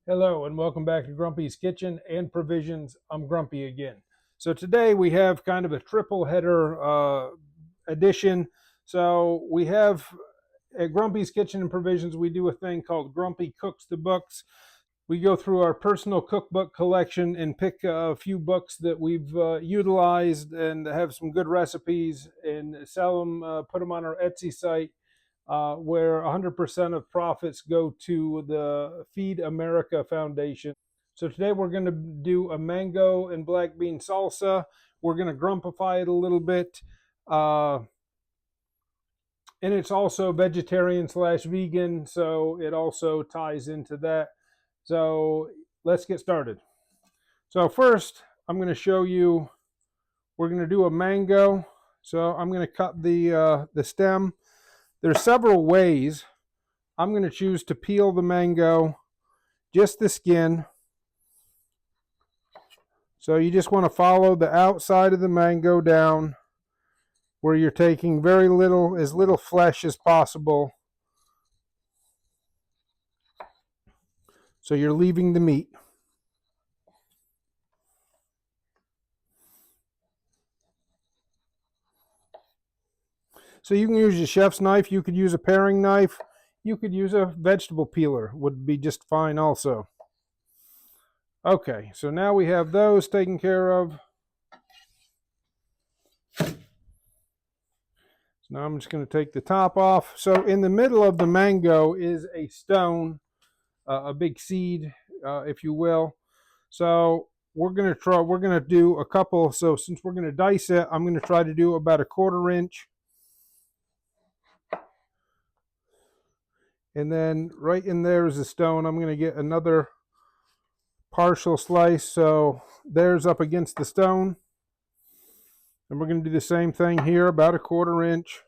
Hello and welcome back to Grumpy's Kitchen and Provisions. I'm Grumpy again. So today we have kind of a triple header edition. So we have at Grumpy's Kitchen and Provisions, we do a thing called Grumpy Cooks the Books. We go through our personal cookbook collection and pick a few books that we've utilized and have some good recipes and sell them, put them on our Etsy site. Where 100% of profits go to the Feed America Foundation. So today we're going to do a mango and black bean salsa. We're going to grumpify it a little bit. And it's also vegetarian / vegan, so it also ties into that. So let's get started. So first, I'm going to show you, we're going to do a mango. So I'm going to cut the stem. There's several ways. I'm going to choose to peel the mango, just the skin. So you just want to follow the outside of the mango down where you're taking very little, as little flesh as possible. So you're leaving the meat. So you can use a chef's knife, you could use a paring knife, you could use a vegetable peeler, would be just fine also. Okay, so now we have those taken care of. So now I'm just going to take the top off. So in the middle of the mango is a stone, a big seed, if you will. So we're going to do a couple. So since we're going to dice it, I'm going to try to do about a 1/4 inch. And then right in there is a stone. I'm going to get another partial slice. So there's up against the stone. And we're going to do the same thing here, about a 1/4 inch.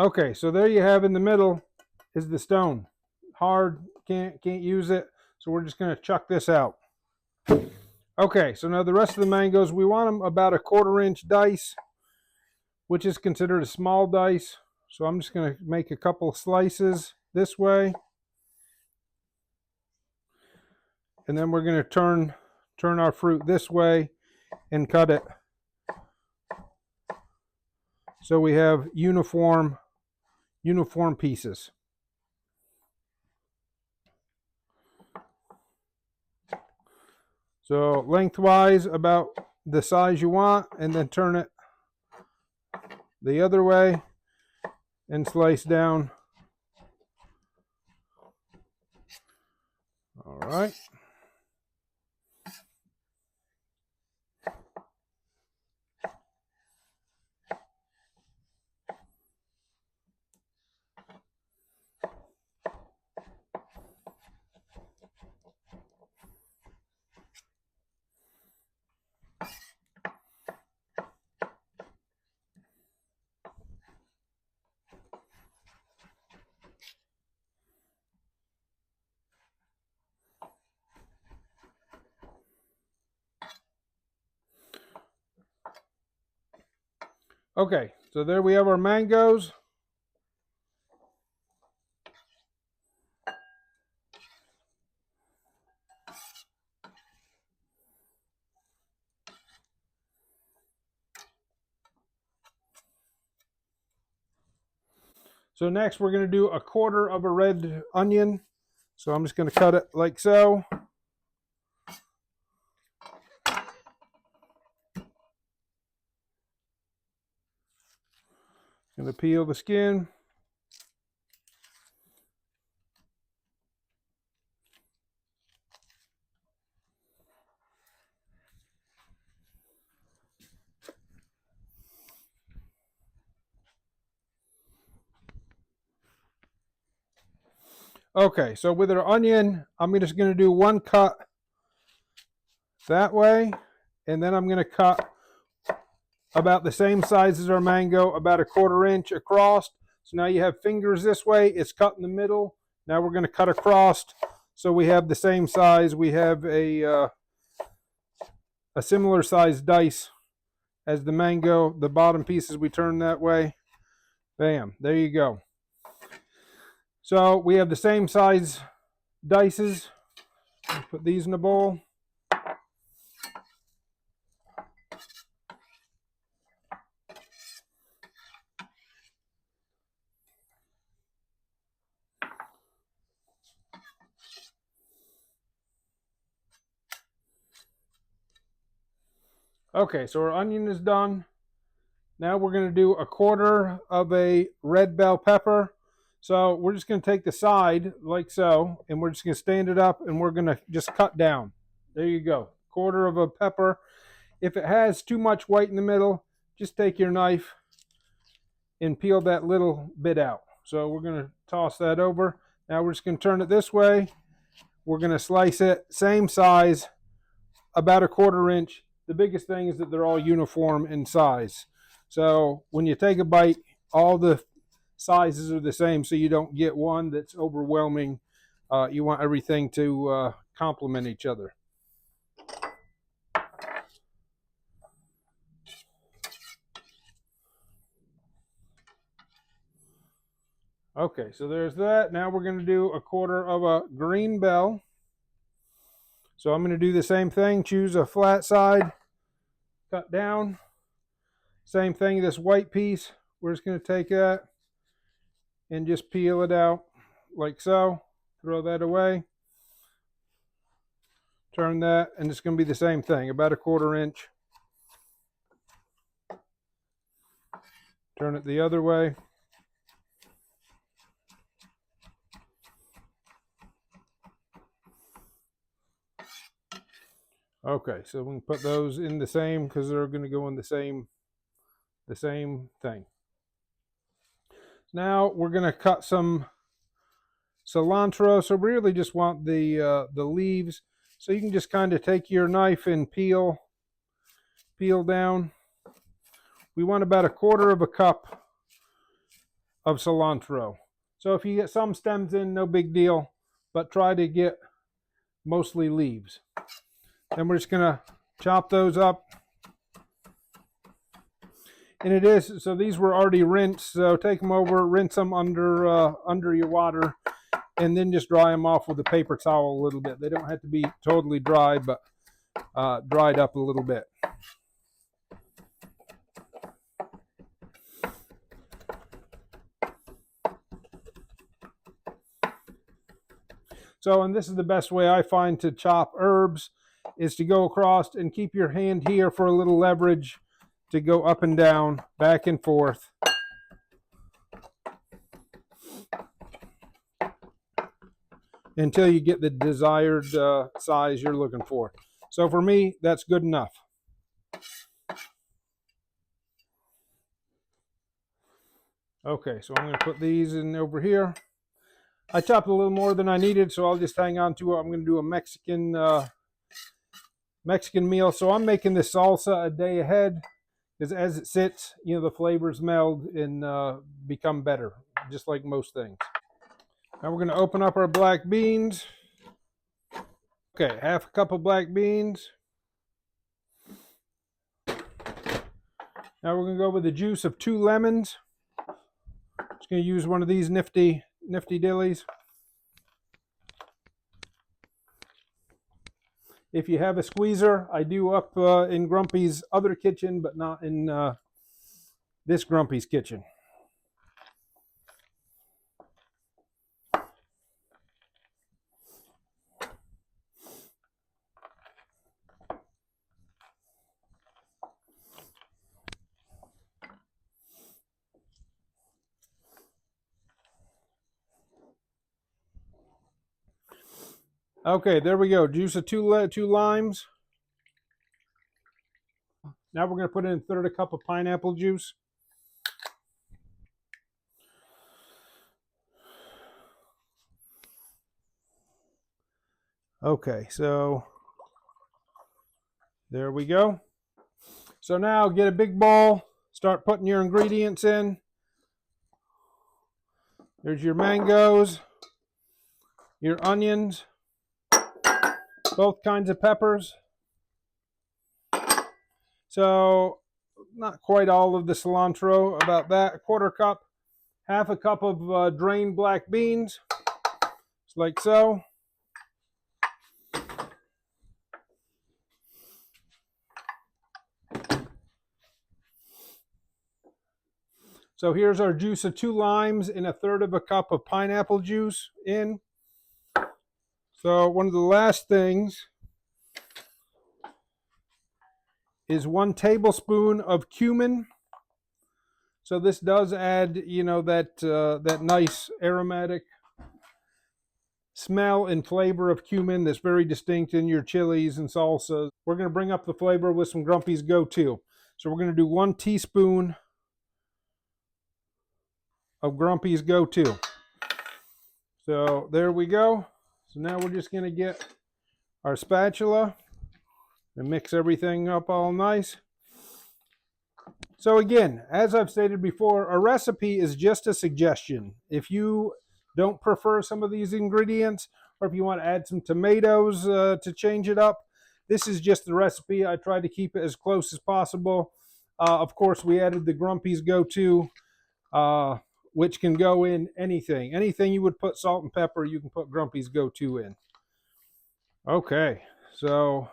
Okay, so there you have in the middle is the stone. Hard, can't use it. So we're just going to chuck this out. Okay, so now the rest of the mangoes, we want them about a 1/4 inch dice, which is considered a small dice. So I'm just going to make a couple slices this way. And then we're going to turn our fruit this way and cut it so we have uniform pieces. So lengthwise about the size you want, and then turn it the other way and slice down. All right. Okay, so there we have our mangoes. So next we're going to do a 1/4 of a red onion. So I'm just going to cut it like so. Going to peel the skin. Okay, so with our onion, I'm just going to do one cut that way, and then I'm going to cut about the same size as our mango, about a 1/4 inch across. So now you have fingers this way, it's cut in the middle. Now we're going to cut across so we have the same size. We have a similar size dice as the mango. The bottom pieces we turn that way. Bam, there you go. So we have the same size dices. Put these in a bowl. Okay, so our onion is done. Now we're going to do a quarter of a red bell pepper. So we're just going to take the side like so, and we're just going to stand it up, and we're going to just cut down. There you go, quarter of a pepper. If it has too much white in the middle, just take your knife and peel that little bit out. So we're going to toss that over. Now we're just going to turn it this way. We're going to slice it, same size, about a 1/4 inch. The biggest thing is that they're all uniform in size. So when you take a bite, all the sizes are the same, so you don't get one that's overwhelming. You want everything to complement each other. Okay, so there's that. Now we're going to do a quarter of a green bell. So I'm going to do the same thing. Choose a flat side, cut down. Same thing, this white piece, we're just going to take that and just peel it out like so. Throw that away. Turn that, and it's going to be the same thing, about a 1/4 inch. Turn it the other way. Okay, so we can put those in the same because they're going to go in the same thing. Now we're going to cut some cilantro. So we really just want the leaves. So you can just kind of take your knife and peel down. We want about a 1/4 of a cup of cilantro. So if you get some stems in, no big deal, but try to get mostly leaves. Then we're just going to chop those up. And it is, so these were already rinsed, so take them over, rinse them under your water, and then just dry them off with a paper towel a little bit. They don't have to be totally dry, but dried up a little bit. So, and this is the best way I find to chop herbs, is to go across and keep your hand here for a little leverage to go up and down, back and forth. Until you get the desired size you're looking for. So for me, that's good enough. Okay, so I'm going to put these in over here. I chopped a little more than I needed, so I'll just hang on to it. I'm going to do a Mexican meal. So I'm making this salsa a day ahead, because as it sits, you know, the flavors meld and become better, just like most things. Now we're going to open up our black beans. Okay, 1/2 cup of black beans. Now we're going to go with the juice of 2 lemons. Just going to use one of these nifty dillies. If you have a squeezer, I do up in Grumpy's other kitchen, but not in this Grumpy's kitchen. Okay, there we go. Juice of 2 limes. Now we're going to put in 1/3 cup of pineapple juice. Okay, so there we go. So now get a big bowl, start putting your ingredients in. There's your mangoes, your onions, both kinds of peppers. So not quite all of the cilantro, about that, a quarter cup, half a cup of drained black beans, just like so. So here's our juice of 2 limes and a third of a cup of pineapple juice in. So one of the last things is 1 tablespoon of cumin. So this does add, you know, that nice aromatic smell and flavor of cumin that's very distinct in your chilies and salsas. We're going to bring up the flavor with some Grumpy's Go-To. So we're going to do 1 teaspoon of Grumpy's Go-To. So there we go. So now we're just going to get our spatula and mix everything up all nice. So again, as I've stated before, a recipe is just a suggestion. If you don't prefer some of these ingredients, or if you want to add some tomatoes to change it up, this is just the recipe. I try to keep it as close as possible. Of course, we added the Grumpy's Go-To, which can go in anything. Anything you would put salt and pepper, you can put Grumpy's Go-To in. Okay, so,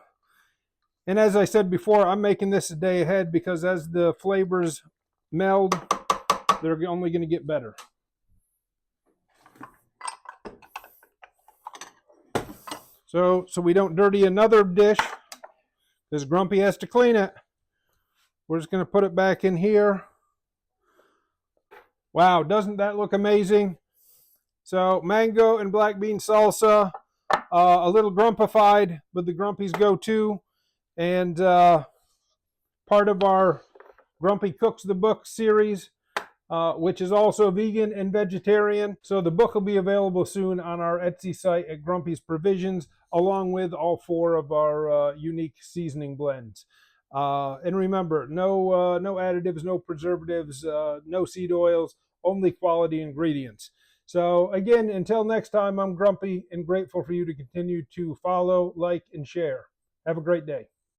and as I said before, I'm making this a day ahead because as the flavors meld, they're only going to get better. So we don't dirty another dish because Grumpy has to clean it. We're just going to put it back in here. Wow, doesn't that look amazing? So mango and black bean salsa, a little grumpyfied with the Grumpy's Go-To, and part of our Grumpy Cooks the Book series, which is also vegan and vegetarian. So the book will be available soon on our Etsy site at Grumpy's Provisions, along with all 4 of our unique seasoning blends. And remember, no additives, no preservatives, no seed oils, only quality ingredients. So again, until next time, I'm Grumpy and grateful for you to continue to follow, like, and share. Have a great day.